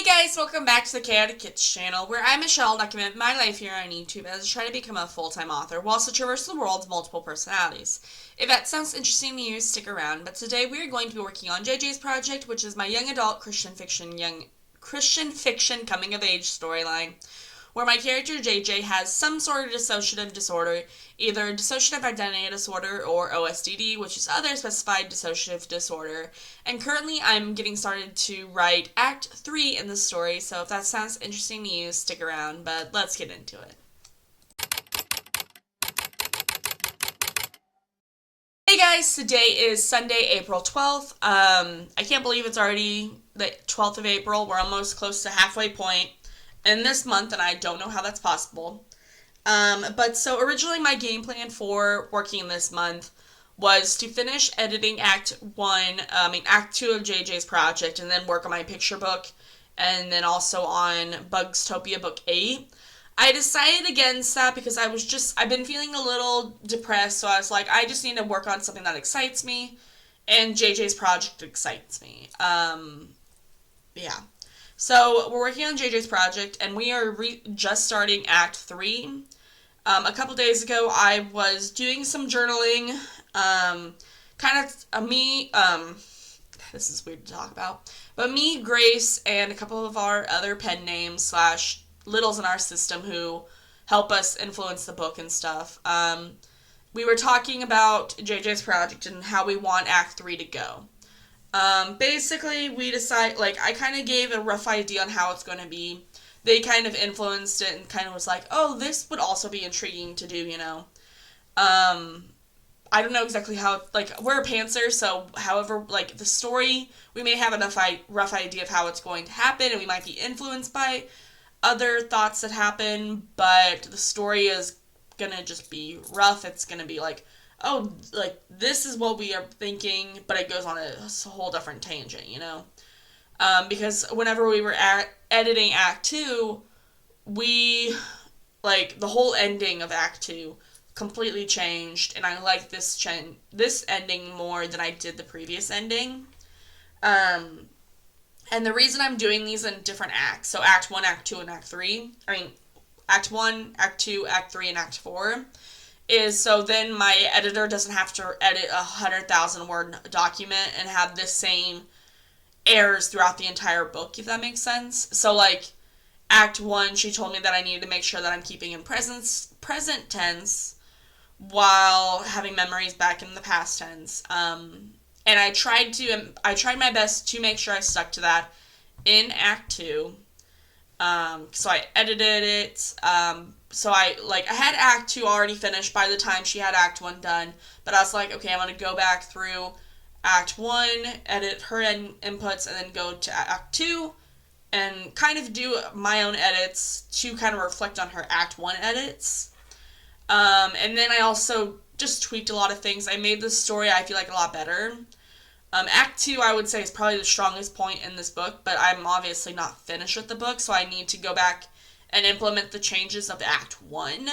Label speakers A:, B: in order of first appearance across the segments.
A: Guys, welcome back to the Chaotic Kitz Channel, where I, Michelle, document my life here on YouTube as I try to become a full-time author while also traverse the world's multiple personalities. If that sounds interesting to you, stick around. But today we are going to be working on JJ's project, which is my young adult Christian fiction coming of age storyline, where my character JJ has some sort of dissociative disorder, either dissociative identity disorder or OSDD, which is other specified dissociative disorder. And currently I'm getting started to write Act 3 in the story, so if that sounds interesting to you, stick around, but let's get into it. Hey guys, today is Sunday, April 12th. I can't believe it's already the 12th of April. We're almost close to halfway point in this month, and I don't know how that's possible. But so originally my game plan for working this month was to finish editing Act 2 of JJ's project, and then work on my picture book, and then also on Bugstopia Book 8. I decided against that because I've been feeling a little depressed, so I was like, I just need to work on something that excites me, and JJ's project excites me. Yeah. So we're working on JJ's project, and we are just starting Act 3. A couple days ago, I was doing some journaling, this is weird to talk about, but me, Grace, and a couple of our other pen names / littles in our system who help us influence the book and stuff, we were talking about JJ's project and how we want Act 3 to go. Basically, we I kind of gave a rough idea on how it's going to be. They kind of influenced it and kind of was like, oh, this would also be intriguing to do, you know. I don't know exactly how, we're a pantser, so however, the story, we may have enough rough idea of how it's going to happen, and we might be influenced by other thoughts that happen, but the story is gonna just be rough. It's gonna be this is what we are thinking, but it goes on a whole different tangent, you know? Because whenever we were editing Act 2, the whole ending of Act 2 completely changed, and I like this ending more than I did the previous ending. And the reason I'm doing these in different acts, so Act 1, Act 2, and Act 3, Act 1, Act 2, Act 3, and Act 4, is so then my editor doesn't have to edit a 100,000 word document and have the same errors throughout the entire book, if that makes sense. So, Act 1, she told me that I needed to make sure that I'm keeping in present tense while having memories back in the past tense. And I tried my best to make sure I stuck to that in Act 2. So I edited it. So I had Act 2 already finished by the time she had Act 1 done. But I was like, okay, I'm going to go back through Act 1, edit her inputs, and then go to Act 2 and kind of do my own edits to kind of reflect on her Act 1 edits. And then I also just tweaked a lot of things. I made the story, I feel like, a lot better. Act 2, I would say, is probably the strongest point in this book, but I'm obviously not finished with the book, so I need to go back and implement the changes of Act 1.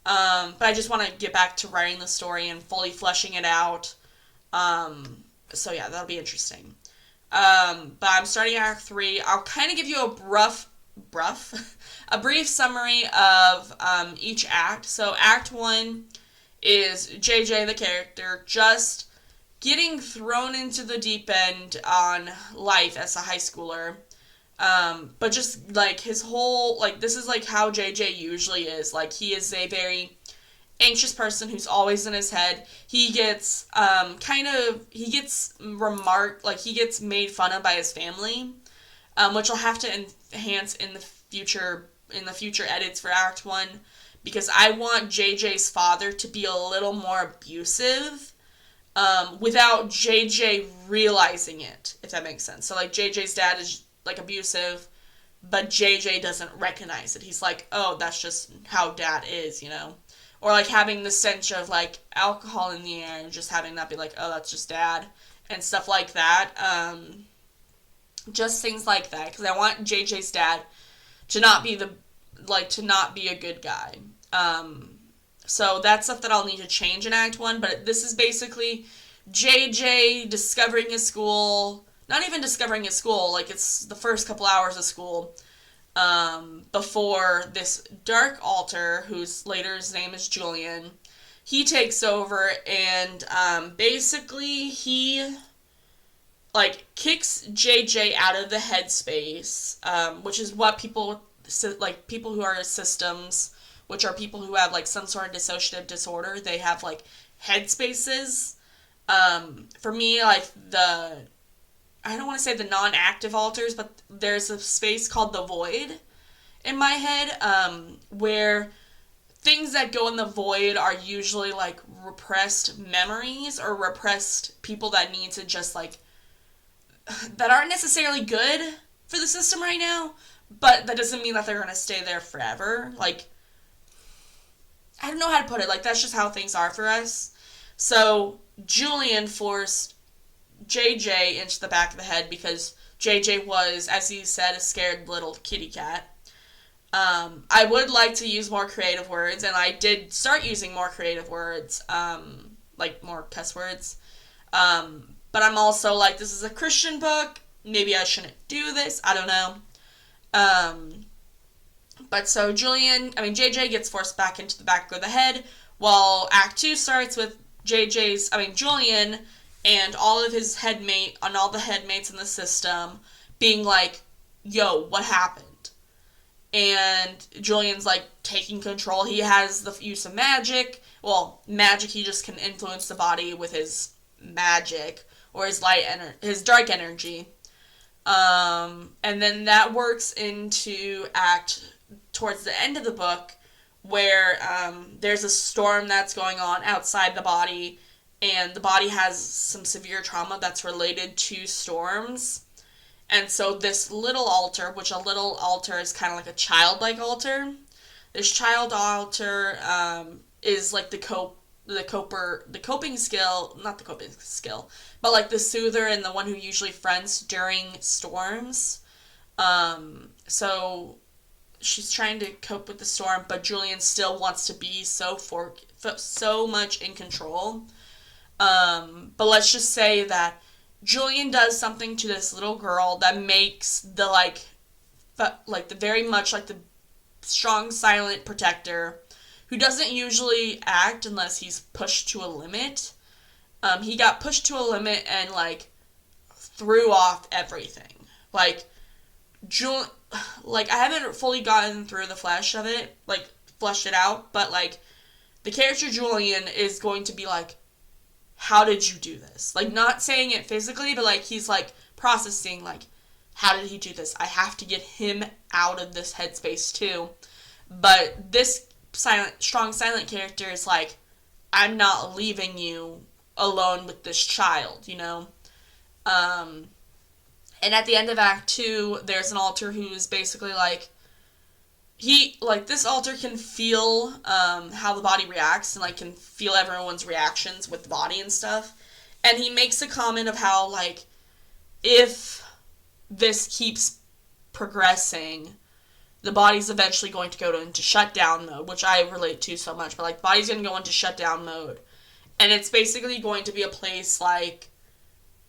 A: But I just want to get back to writing the story and fully fleshing it out. So yeah, that'll be interesting. But I'm starting Act 3. I'll kind of give you a brief summary of each act. So Act 1 is JJ, the character, just getting thrown into the deep end on life as a high schooler. But just, his whole, this is, how JJ usually is. He is a very anxious person who's always in his head. He gets, he gets made fun of by his family, which I'll have to enhance in the future edits for Act 1, because I want JJ's father to be a little more abusive, without JJ realizing it, if that makes sense. So, JJ's dad is, abusive, but JJ doesn't recognize it. He's like, oh, that's just how dad is, you know? Or, having the stench of, alcohol in the air, and just having that be like, oh, that's just dad, and stuff like that. Just things like that, because I want JJ's dad to not be a good guy. So that's stuff that I'll need to change in Act 1, but this is basically JJ discovering his school, not even discovering his school, like it's the first couple hours of school, before this dark alter, whose later his name is Julian, he takes over, and basically he like kicks JJ out of the headspace, which is what people like people who are systems, which are people who have like some sort of dissociative disorder. They have like headspaces. For me, like I don't want to say the non-active alters, but there's a space called the void in my head, where things that go in the void are usually like repressed memories or repressed people that need to just like that aren't necessarily good for the system right now, but that doesn't mean that they're going to stay there forever. Like, I don't know how to put it. Like, that's just how things are for us. So, Julian forced JJ into the back of the head because JJ was, as he said, a scared little kitty cat. I would like to use more creative words, and I did start using more creative words, like more cuss words. But I'm also like, this is a Christian book. Maybe I shouldn't do this. I don't know. But so JJ gets forced back into the back of the head, while Act 2 starts with Julian and all of his all the headmates in the system being like, yo, what happened? And Julian's like taking control. He has the use of magic. Well, magic, he just can influence the body with his magic or his his dark energy. And then that works into towards the end of the book, where there's a storm that's going on outside the body, and the body has some severe trauma that's related to storms. And so this little alter, which a little alter is kind of like a childlike alter, this child alter is like the coping skill, not the coping skill, but like the soother and the one who usually friends during storms. So she's trying to cope with the storm, but Julian still wants to be so much in control. But let's just say that Julian does something to this little girl that makes the the very much like the strong silent protector, who doesn't usually act unless he's pushed to a limit. He got pushed to a limit and like threw off everything. Like I haven't fully gotten through the flesh of it, like fleshed it out, but like the character Julian is going to be like, how did you do this? Like, not saying it physically, but like he's like processing like, how did he do this? I have to get him out of this headspace too. But this strong silent character is like, I'm not leaving you alone with this child, you know? And at the end of Act 2, there's an alter who's basically like, this alter can feel how the body reacts and like can feel everyone's reactions with the body and stuff. And he makes a comment of how like, if this keeps progressing, the body's eventually going to go into shutdown mode, which I relate to so much, but like the body's going to go into shutdown mode. And it's basically going to be a place like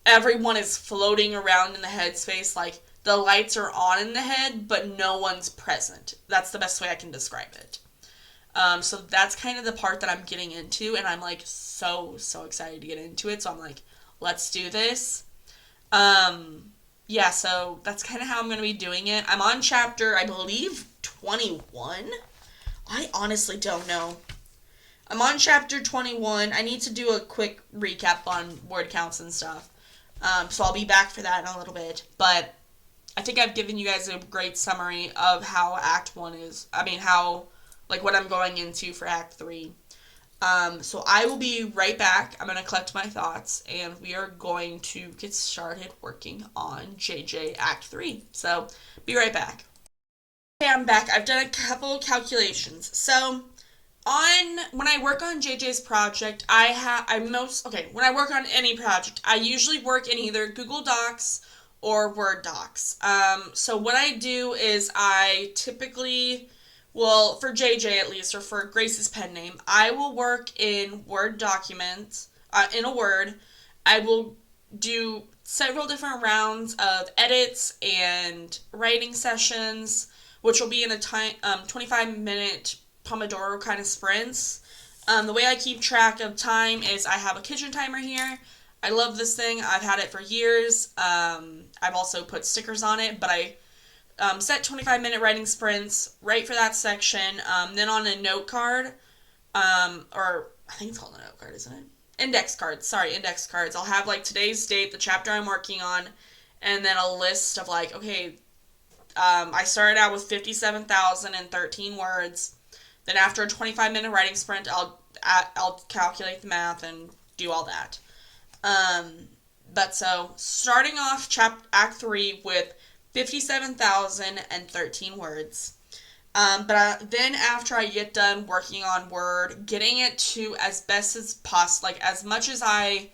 A: everyone is floating around in the headspace, like the lights are on in the head, but no one's present. That's the best way I can describe it. So that's kind of the part that I'm getting into, and I'm like so excited to get into it. So I'm like, let's do this. Yeah, so that's kind of how I'm going to be doing it. I'm on chapter, I believe, 21. I honestly don't know. I'm on chapter 21. I need to do a quick recap on word counts and stuff. So I'll be back for that in a little bit. But I think I've given you guys a great summary of how Act 1 is. What I'm going into for Act 3. So I will be right back. I'm going to collect my thoughts, and we are going to get started working on JJ Act 3. So, be right back. Okay, I'm back. I've done a couple calculations. So, when I work on JJ's project, when I work on any project, I usually work in either Google Docs or Word Docs. So what I do is I typically, for JJ at least, or for Grace's pen name, I will work in Word documents, in a Word. I will do several different rounds of edits and writing sessions, which will be in a 25-minute Pomodoro kind of sprints. The way I keep track of time is I have a kitchen timer here. I love this thing. I've had it for years. I've also put stickers on it, but I set 25-minute writing sprints right for that section. Then on a note card, or I think it's called a note card, isn't it? Index cards. I'll have like today's date, the chapter I'm working on, and then a list of like, okay, I started out with 57,013 words. Then after a 25-minute writing sprint, I'll calculate the math and do all that. But so starting off Act 3 with 57,013 words. Then after I get done working on Word, getting it to as best as possible, like as much as I'll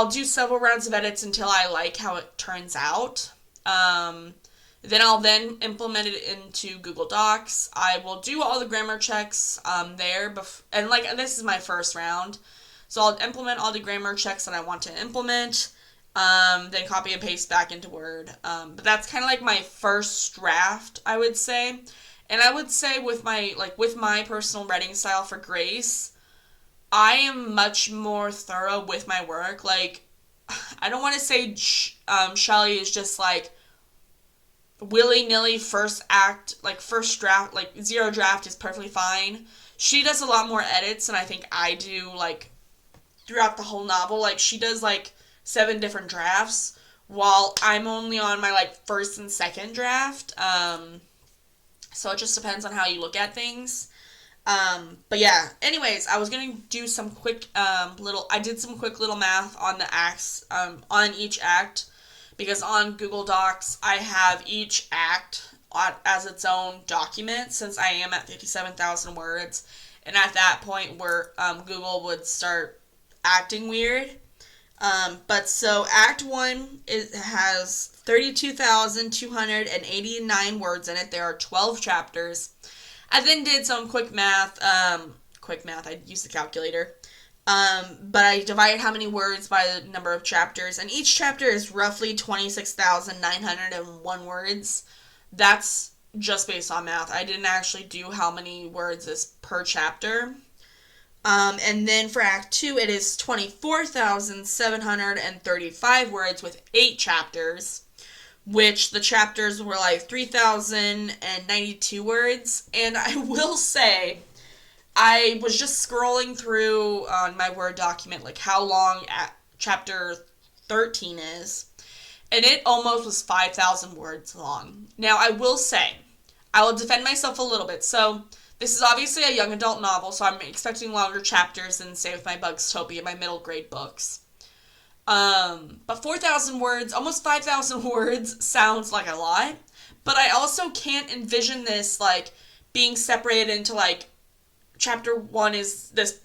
A: do several rounds of edits until I like how it turns out. Then I'll implement it into Google Docs. I will do all the grammar checks there, and like this is my first round, so I'll implement all the grammar checks that I want to implement. Then copy and paste back into Word. But that's kind of like my first draft, I would say. And I would say with my personal writing style for Grace, I am much more thorough with my work. Like, I don't want to say Shelley is just like willy-nilly first draft, like zero draft is perfectly fine. She does a lot more edits than I think I do, like, throughout the whole novel. Like, she does, like, 7 different drafts, while I'm only on my, like, first and second draft. So it just depends on how you look at things. But yeah, anyways, I was going to do some quick, I did some quick little math on the acts, on each act, because on Google Docs, I have each act as its own document, since I am at 57,000 words, and at that point where, Google would start acting weird. But so Act 1 has 32,289 words in it. There are 12 chapters. I then did some quick math, I used the calculator. But I divided how many words by the number of chapters, and each chapter is roughly 26,901 words. That's just based on math. I didn't actually do how many words is per chapter. And then for Act 2, it is 24,735 words with 8 chapters, which the chapters were like 3,092 words. And I will say, I was just scrolling through on my Word document, like how long chapter 13 is, and it almost was 5,000 words long. Now, I will say, I will defend myself a little bit. So, this is obviously a young adult novel, so I'm expecting longer chapters than, say, with my Bugstopia, my middle grade books. But 4,000 words, almost 5,000 words, sounds like a lot. But I also can't envision this, like, being separated into, like, chapter 1 is this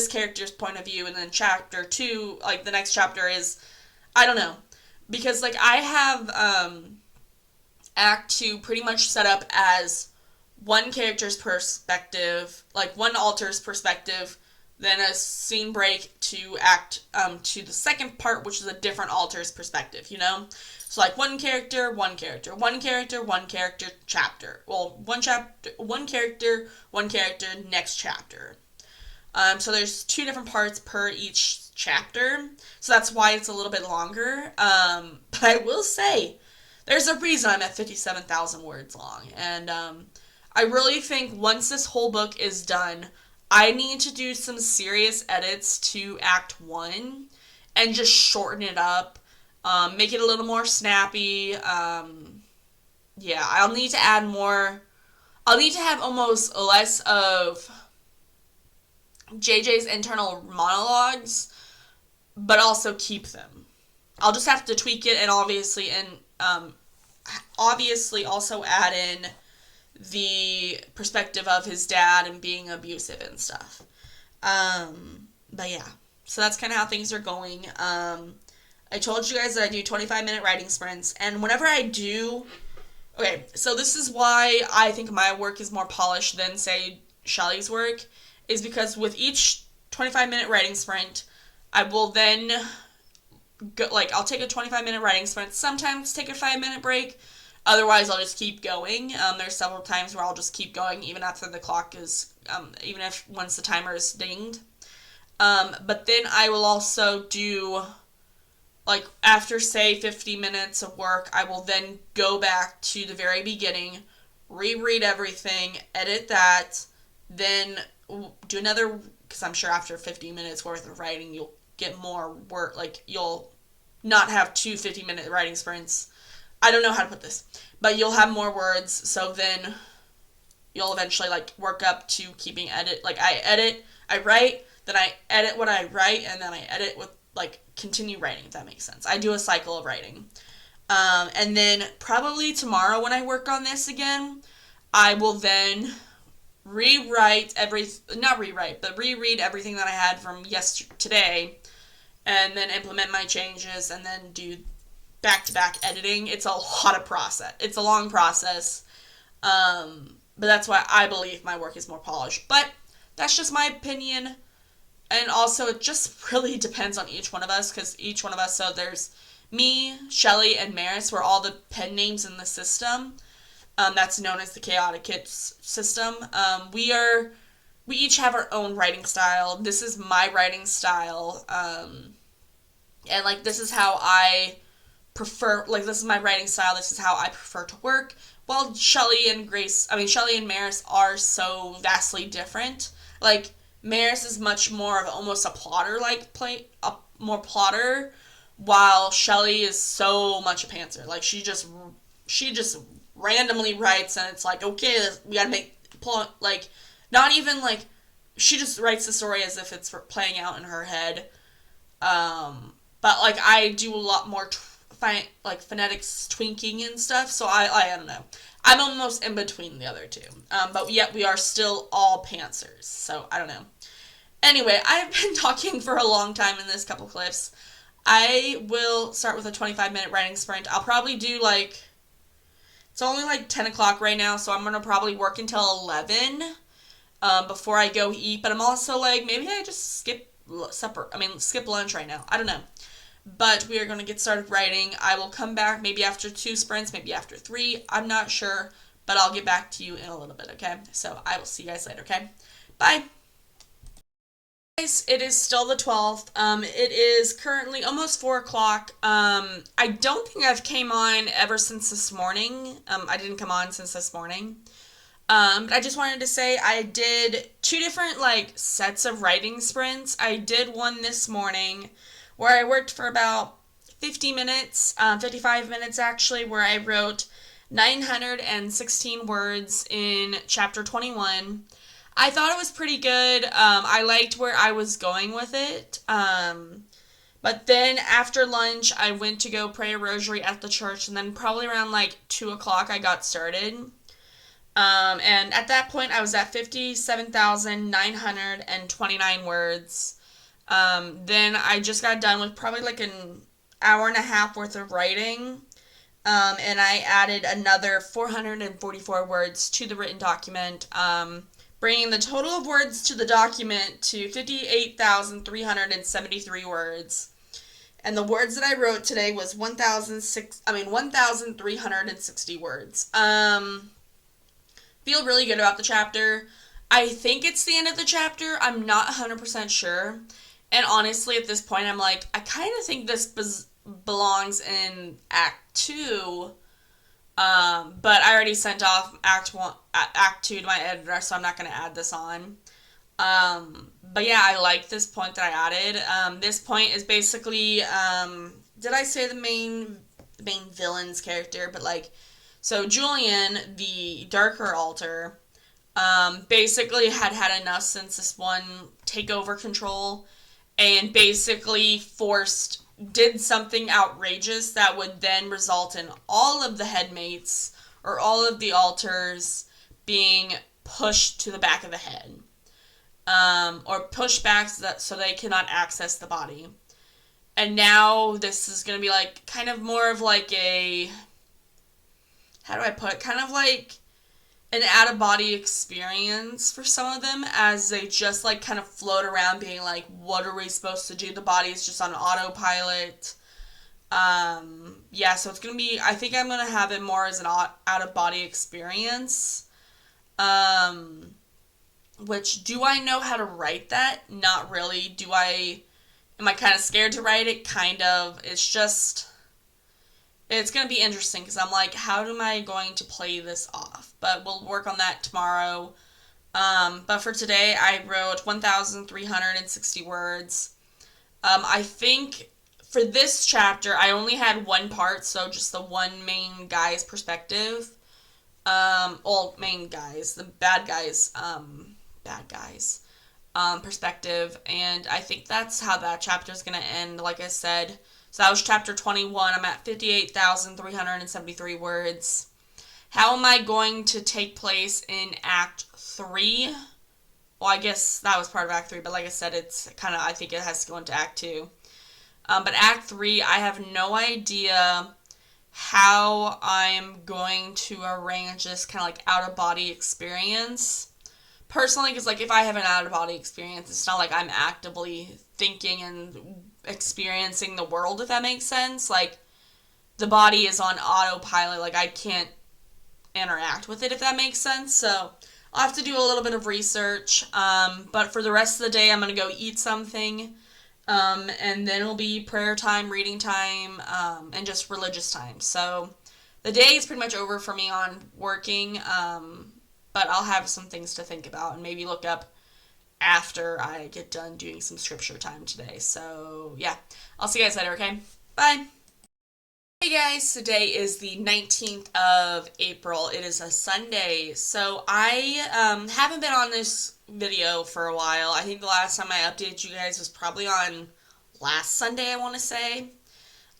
A: character's point of view, and then chapter 2, like, the next chapter is, I don't know. Because, like, I have, Act 2 pretty much set up as one character's perspective, like one alter's perspective, then a scene break to to the second part, which is a different alter's perspective, you know? So like one character, chapter. Well, one character, next chapter. So there's 2 different parts per each chapter, so that's why it's a little bit longer. But I will say, there's a reason I'm at 57,000 words long, and I really think once this whole book is done, I need to do some serious edits to Act 1 and just shorten it up, make it a little more snappy. Yeah, I'll need to add more. I'll need to have almost less of JJ's internal monologues, but also keep them. I'll just have to tweak it, and obviously also add in the perspective of his dad and being abusive and stuff. But yeah, so that's kind of how things are going. I told you guys that I do 25-minute writing sprints, and whenever I do, okay, so this is why I think my work is more polished than, say, Shelley's work, is because with each 25-minute writing sprint, I will then go, like, I'll take a 25-minute writing sprint, sometimes take a 5-minute break. Otherwise, I'll just keep going. There's several times where I'll just keep going even after the clock is, even if once the timer is dinged. But then I will also do, like, after, say, 50 minutes of work, I will then go back to the very beginning, reread everything, edit that, then do another, because I'm sure after 50 minutes worth of writing, you'll get more work, like, you'll not have two 50-minute writing sprints. I don't know how to put this, but you'll have more words, so then you'll eventually, like, work up to keeping edit. Like, I write, then I edit what I write, and then I edit with, like, continue writing, if that makes sense. I do a cycle of writing. And then probably tomorrow when I work on this again, I will then reread everything that I had from today, and then implement my changes, and then do back-to-back editing. It's a lot of process. It's a long process. But that's why I believe my work is more polished. But that's just my opinion. And also, it just really depends on each one of us, because each one of us, so there's me, Shelly, and Maris, were all the pen names in the system. That's known as the Chaotic Kitz system. We each have our own writing style. This is my writing style. And, like, this is how I prefer, like, this is my writing style. This is how I prefer to work. While Shelly and Maris are so vastly different. Like, Maris is much more of almost a plotter, more plotter, while Shelly is so much a pantser. Like, she just randomly writes, and it's like, okay, we gotta make, like, not even, like, she just writes the story as if it's playing out in her head. But, like, I do a lot more, phonetics tweaking and stuff, so I don't know. I'm almost in between the other two. But yet we are still all pantsers, so I don't know. Anyway, I've been talking for a long time in this couple clips. I will start with a 25-minute writing sprint. I'll probably do, like, it's only, like, 10 o'clock right now, so I'm going to probably work until 11 before I go eat. But I'm also, like, maybe I just skip lunch right now. I don't know. But we are going to get started writing. I will come back maybe after 2 sprints, maybe after 3. I'm not sure, but I'll get back to you in a little bit, okay? So I will see you guys later, okay? Bye. Guys, it is still the 12th. It is currently almost 4 o'clock. I don't think I've came on ever since this morning. I didn't come on since this morning. But I just wanted to say I did 2 different, like, sets of writing sprints. I did one this morning where I worked for about 50 minutes, 55 minutes actually, where I wrote 916 words in chapter 21. I thought it was pretty good. I liked where I was going with it. But then after lunch, I went to go pray a rosary at the church, and then probably around, like, 2 o'clock I got started. And at that point, I was at 57,929 words. Then I just got done with probably like an hour and a half worth of writing. And I added another 444 words to the written document, bringing the total of words to the document to 58,373 words. And the words that I wrote today was 1,360 words. Feel really good about the chapter. I think it's the end of the chapter. I'm not 100% sure. And honestly, at this point, I'm like, I kind of think this belongs in Act 2. But I already sent off Act 2 to my editor, so I'm not going to add this on. But yeah, I like this point that I added. This point is basically, did I say the main villain's character? But, like, so Julian, the darker altar, basically had enough since this one takeover control, and basically did something outrageous that would then result in all of the headmates or all of the altars being pushed to the back of the head, or pushed back so they cannot access the body. And now this is going to be, like, kind of more of like a, how do I put it, kind of like an out-of-body experience for some of them, as they just, like, kind of float around being like, what are we supposed to do? The body is just on autopilot. Yeah, so it's gonna be, I think I'm gonna have it more as an out-of-body experience. Um, which, do I know how to write that? Not really. Am I kind of scared to write it? Kind of. It's gonna be interesting because I'm like, how am I going to play this off? But we'll work on that tomorrow. But for today, I wrote 1,360 words. I think for this chapter, I only had one part, so just the one main guy's perspective. Well, main guys, the bad guys, perspective, and I think that's how that chapter is gonna end. Like I said, so that was chapter 21. I'm at 58,373 words. How am I going to take place in Act 3? Well, I guess that was part of Act 3, but like I said, it's kind of, I think it has to go into Act 2. But Act 3, I have no idea how I'm going to arrange this kind of like out of body experience. Personally, because like if I have an out of body experience, it's not like I'm actively thinking and experiencing the world, if that makes sense. Like the body is on autopilot, like I can't interact with it, if that makes sense. So I'll have to do a little bit of research. But for the rest of the day, I'm going to go eat something. And then it'll be prayer time, reading time, and just religious time. So the day is pretty much over for me on working, but I'll have some things to think about and maybe look up after I get done doing some scripture time today. So yeah, I'll see you guys later, okay? Bye! Hey guys, today is the 19th of April. It is a Sunday. So I haven't been on this video for a while. I think the last time I updated you guys was probably on last Sunday, I want to say.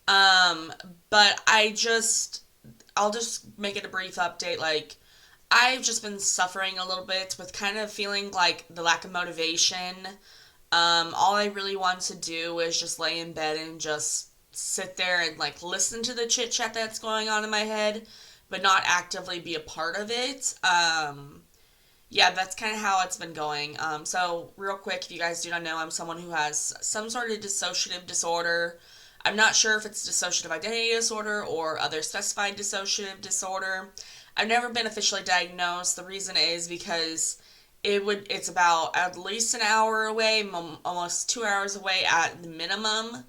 A: But I'll just make it a brief update. Like, I've just been suffering a little bit with kind of feeling like the lack of motivation. All I really want to do is just lay in bed and just sit there and like listen to the chit chat that's going on in my head, but not actively be a part of it. Yeah, that's kind of how it's been going. So real quick, if you guys do not know, I'm someone who has some sort of dissociative disorder. I'm not sure if it's dissociative identity disorder or other specified dissociative disorder. I've never been officially diagnosed. The reason is because it's about at least an hour away, almost 2 hours away at the minimum.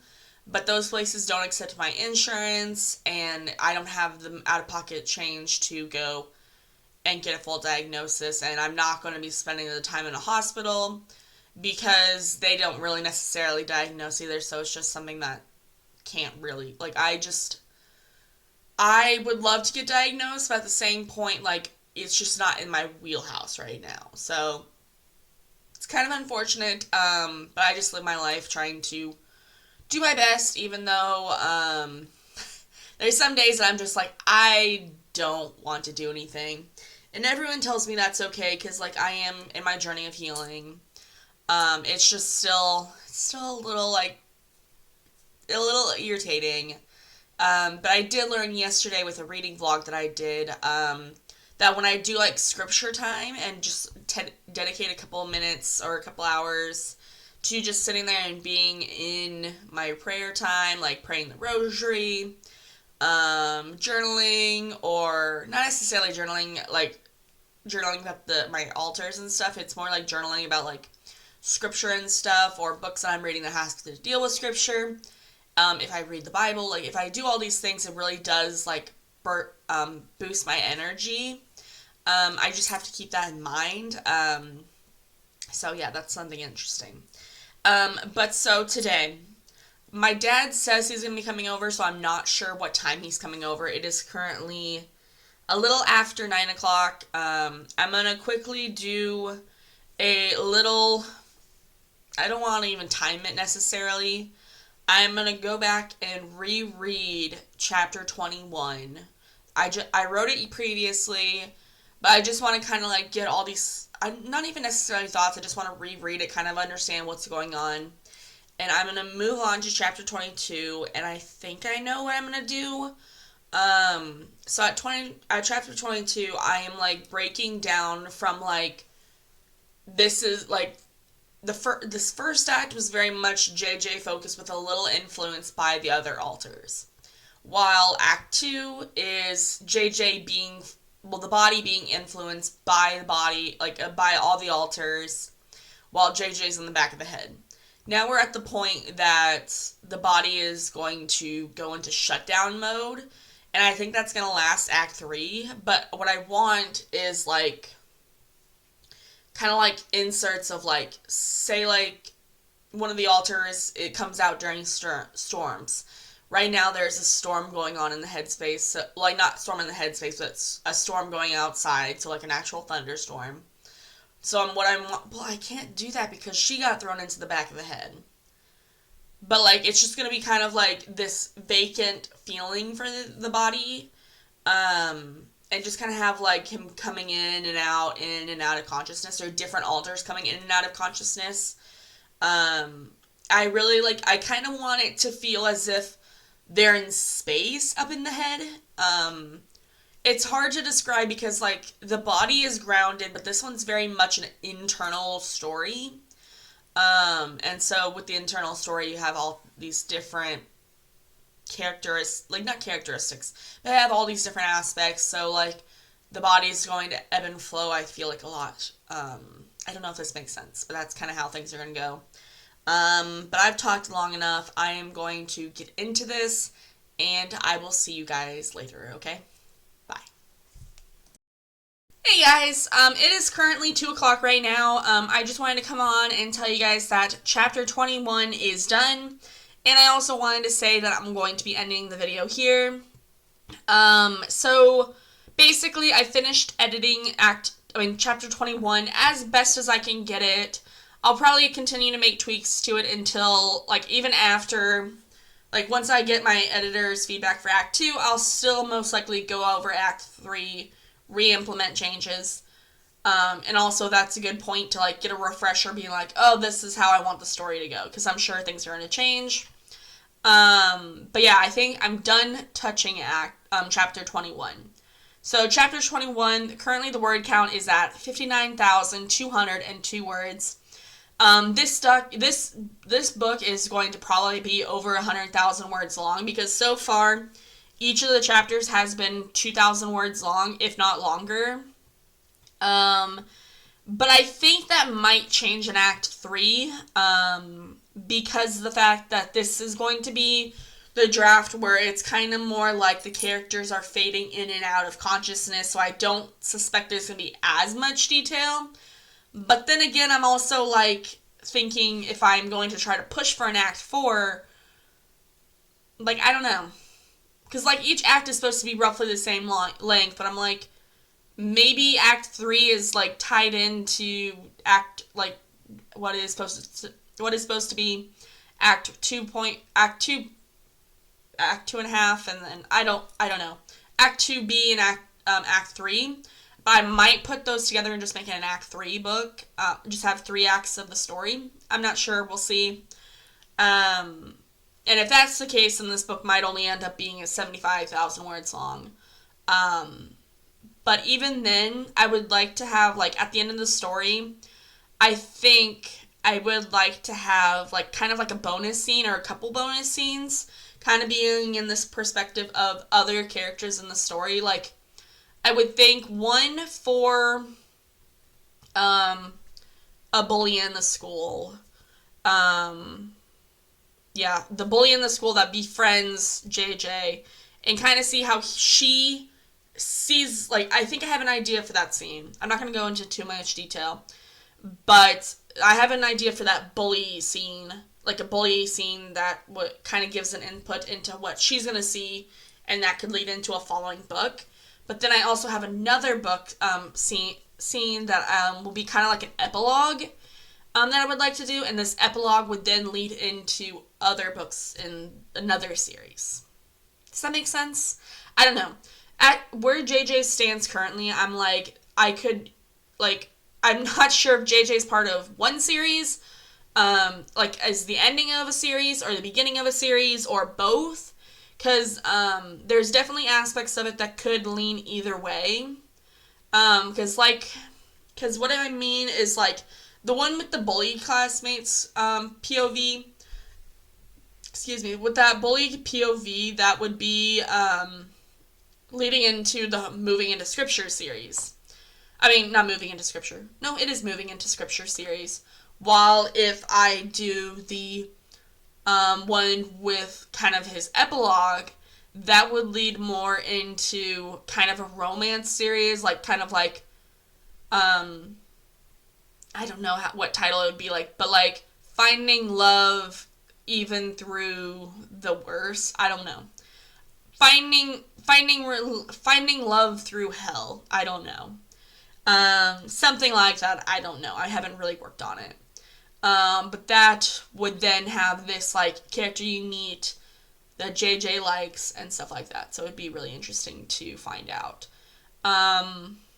A: But those places don't accept my insurance, and I don't have the out-of-pocket change to go and get a full diagnosis, and I'm not going to be spending the time in a hospital because they don't really necessarily diagnose either, so it's just something that can't really, like, I would love to get diagnosed, but at the same point, like, it's just not in my wheelhouse right now, so it's kind of unfortunate, but I just live my life trying to do my best, even though there's some days that I'm just like, I don't want to do anything. And everyone tells me that's okay because, like, I am in my journey of healing. It's just still a little, like, a little irritating. But I did learn yesterday with a reading vlog that I did that when I do, like, scripture time and just dedicate a couple minutes or a couple hours to just sitting there and being in my prayer time, like praying the rosary, journaling, or not necessarily journaling, like journaling about my altars and stuff. It's more like journaling about like scripture and stuff, or books that I'm reading that has to deal with scripture. If I read the Bible, like if I do all these things, it really does like boost my energy. I just have to keep that in mind. So yeah, that's something interesting. But so today, my dad says he's going to be coming over, so I'm not sure what time he's coming over. It is currently a little after 9 o'clock. I'm going to quickly do a little, I don't want to even time it necessarily. I'm going to go back and reread chapter 21. I wrote it previously, but I just want to kind of like get all these, not even necessarily thoughts, I just want to reread it, kind of understand what's going on. And I'm going to move on to chapter 22, and I think I know what I'm going to do. So at chapter 22, I am like breaking down from like, this is like, this first act was very much JJ focused with a little influence by the other altars. while Act 2 is JJ being, well, the body being influenced by the body, like by all the altars, while JJ's in the back of the head. Now we're at the point that the body is going to go into shutdown mode, and I think that's going to last Act 3, but what I want is, like, kind of like inserts of, like, say, like, one of the altars, it comes out during storms. Right now there's a storm going on in the headspace, so, like, not storm in the headspace, but a storm going outside, so like an actual thunderstorm. So I can't do that because she got thrown into the back of the head. But, like, it's just going to be kind of, like, this vacant feeling for the body. And just kind of have, like, him coming in and out of consciousness, or different altars coming in and out of consciousness. I really, like, I kind of want it to feel as if they're in space up in the head. It's hard to describe because, like, the body is grounded, but this one's very much an internal story. And so with the internal story, you have all these different characteristics, like, not characteristics, but they have all these different aspects. So, like, the body's going to ebb and flow, I feel like, a lot. I don't know if this makes sense, but that's kind of how things are going to go. But I've talked long enough. I am going to get into this, and I will see you guys later, okay? Bye. Hey guys, it is currently 2 o'clock right now. I just wanted to come on and tell you guys that chapter 21 is done, and I also wanted to say that I'm going to be ending the video here. So basically I finished editing chapter 21 as best as I can get it. I'll probably continue to make tweaks to it until, like, even after, like, once I get my editor's feedback for Act 2, I'll still most likely go over Act 3, re-implement changes. And also that's a good point to, like, get a refresher, being like, oh, this is how I want the story to go, because I'm sure things are going to change. But yeah, I think I'm done touching chapter 21. So chapter 21, currently the word count is at 59,202 words. This book is going to probably be over 100,000 words long, because so far each of the chapters has been 2,000 words long, if not longer. But I think that might change in Act 3, because of the fact that this is going to be the draft where it's kind of more like the characters are fading in and out of consciousness, so I don't suspect there's going to be as much detail. But then again, I'm also, like, thinking if I'm going to try to push for an Act 4, like, I don't know. Because, like, each act is supposed to be roughly the same length, but I'm like, maybe Act 3 is, like, tied into what is supposed to be Act 2 and a half, and then I don't know. Act 2B and Act 3. But I might put those together and just make it an Act 3 book. Just have 3 acts of the story. I'm not sure. We'll see. And if that's the case, then this book might only end up being 75,000 words long. But even then, I would like to have, like, at the end of the story, I think I would like to have, like, kind of like a bonus scene or a couple bonus scenes, kind of being in this perspective of other characters in the story. Like, I would think one for a bully in the school. The bully in the school that befriends JJ, and kind of see how she sees, like, I think I have an idea for that scene. I'm not going to go into too much detail, but I have an idea for that bully scene, like a bully scene that kind of gives an input into what she's going to see, and that could lead into a following book. But then I also have another book scene that will be kind of like an epilogue that I would like to do, and this epilogue would then lead into other books in another series. Does that make sense? I don't know. At where JJ stands currently, I'm like, I'm not sure if JJ's part of one series, like as the ending of a series or the beginning of a series or both. Because there's definitely aspects of it that could lean either way. Because what I mean is, like, the one with the bully classmates POV, excuse me, with that bully POV, that would be leading into the Moving into Scripture series. I mean, not Moving into Scripture. No, it is Moving into Scripture series. While if I do the one with kind of his epilogue, that would lead more into kind of a romance series, like kind of like, I don't know what title it would be like, but like finding love even through the worst. I don't know. Finding love through hell. I don't know. Something like that. I don't know. I haven't really worked on it. But that would then have this like character you meet that JJ likes and stuff like that. So it'd be really interesting to find out.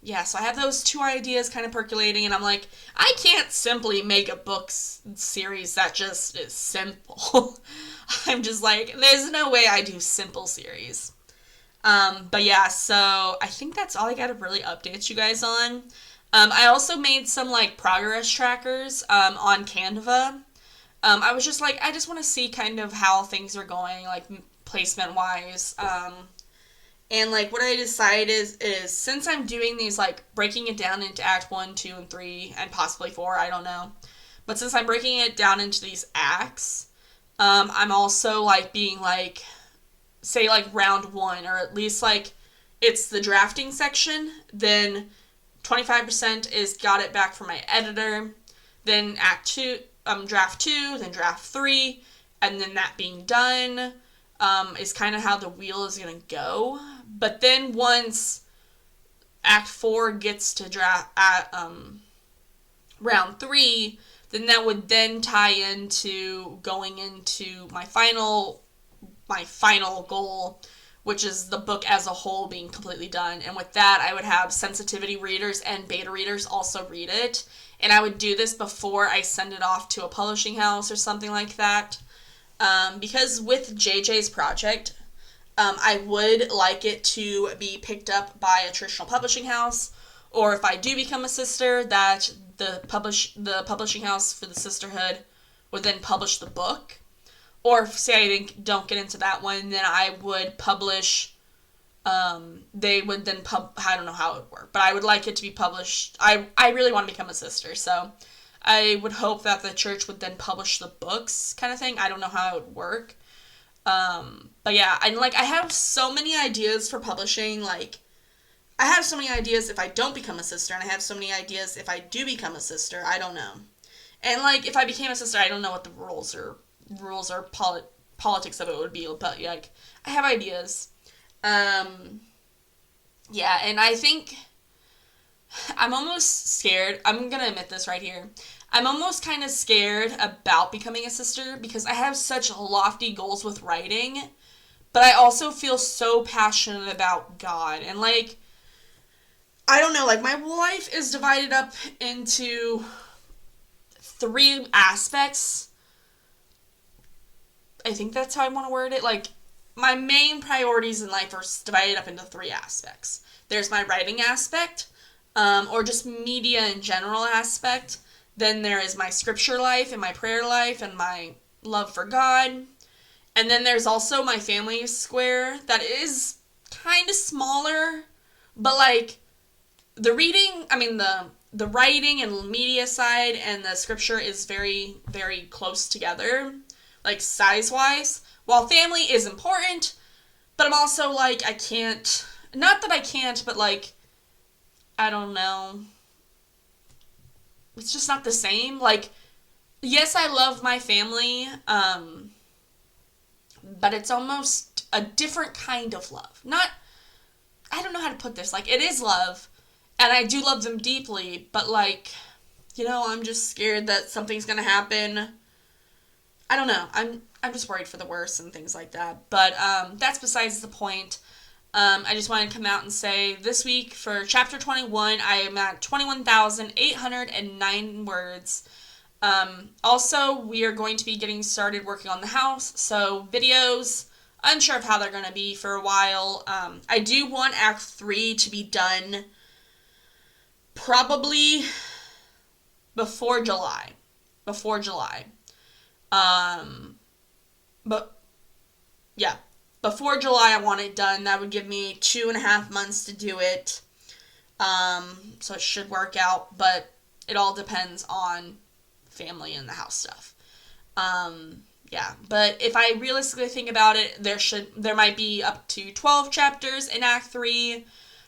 A: Yeah, so I have those two ideas kind of percolating, and I'm like, I can't simply make a book series that just is simple. I'm just like, there's no way I do simple series. But yeah, so I think that's all I gotta really update you guys on. I also made some like progress trackers on Canva. I was just like, I just want to see kind of how things are going, like placement wise. And like what I decided is since I'm doing these, like breaking it down into Act 1, 2, and 3, and possibly 4, I don't know. But since I'm breaking it down into these acts, I'm also like being like, say like round 1, or at least like it's the drafting section, then 25% is got it back from my editor, then Act 2, draft 2, then draft 3, and then that being done is kind of how the wheel is going to go. But then once Act 4 gets to draft at round 3, then that would then tie into going into my final goal, which is the book as a whole being completely done. And with that, I would have sensitivity readers and beta readers also read it. And I would do this before I send it off to a publishing house or something like that. Because with JJ's project, I would like it to be picked up by a traditional publishing house, or if I do become a sister, that the publishing house for the sisterhood would then publish the book. Or if, say, I don't get into that one, then I would publish, they would then I don't know how it would work, but I would like it to be published. I really want to become a sister, so I would hope that the church would then publish the books kind of thing. I don't know how it would work. But yeah, I have so many ideas for publishing. Like, I have so many ideas if I don't become a sister, and I have so many ideas if I do become a sister. I don't know. And like, if I became a sister, I don't know what the rules or politics of it would be, but like, I have ideas. Yeah, and I think I'm almost scared. I'm gonna admit this right here. I'm almost kind of scared about becoming a sister because I have such lofty goals with writing, but I also feel so passionate about God. And like, I don't know, like my life is divided up into 3 aspects. I think that's how I want to word it. Like, my main priorities in life are divided up into 3 aspects. There's my writing aspect, or just media in general aspect. Then there is my scripture life and my prayer life and my love for God. And then there's also my family square that is kind of smaller, but like the writing and media side and the scripture is very, very close together, like size-wise. While family is important, but I'm also like, not that I can't, but like, I don't know. It's just not the same. Like, yes, I love my family, but it's almost a different kind of love. I don't know how to put this. Like, it is love, and I do love them deeply, but like, I'm just scared that something's gonna happen. I don't know. I'm just worried for the worst and things like that. But that's besides the point. I just want to come out and say this week for chapter 21, I am at 21,809 words. Also, we are going to be getting started working on the house. So videos, unsure of how they're going to be for a while. I do want Act 3 to be done probably before July. But yeah, before July I want it done. That would give me 2.5 months to do it. So it should work out, but it all depends on family and the house stuff. Yeah, but if I realistically think about it, there might be up to 12 chapters in Act 3.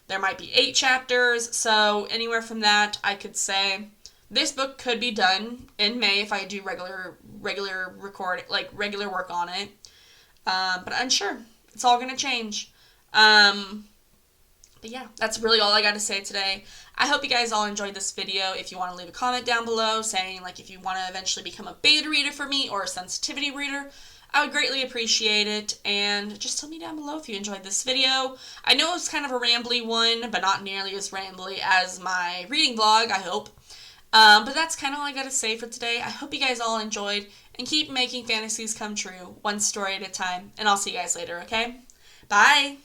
A: There might be 8 chapters, so anywhere from that, I could say this book could be done in May if I do regular work on it. But unsure. It's all gonna change. But yeah, that's really all I got to say today. I hope you guys all enjoyed this video. If you want to leave a comment down below saying like if you want to eventually become a beta reader for me or a sensitivity reader, I would greatly appreciate it. And just tell me down below if you enjoyed this video. I know it's kind of a rambly one, but not nearly as rambly as my reading vlog, I hope. But that's kind of all I got to say for today. I hope you guys all enjoyed and keep making fantasies come true, one story at a time. And I'll see you guys later, okay? Bye!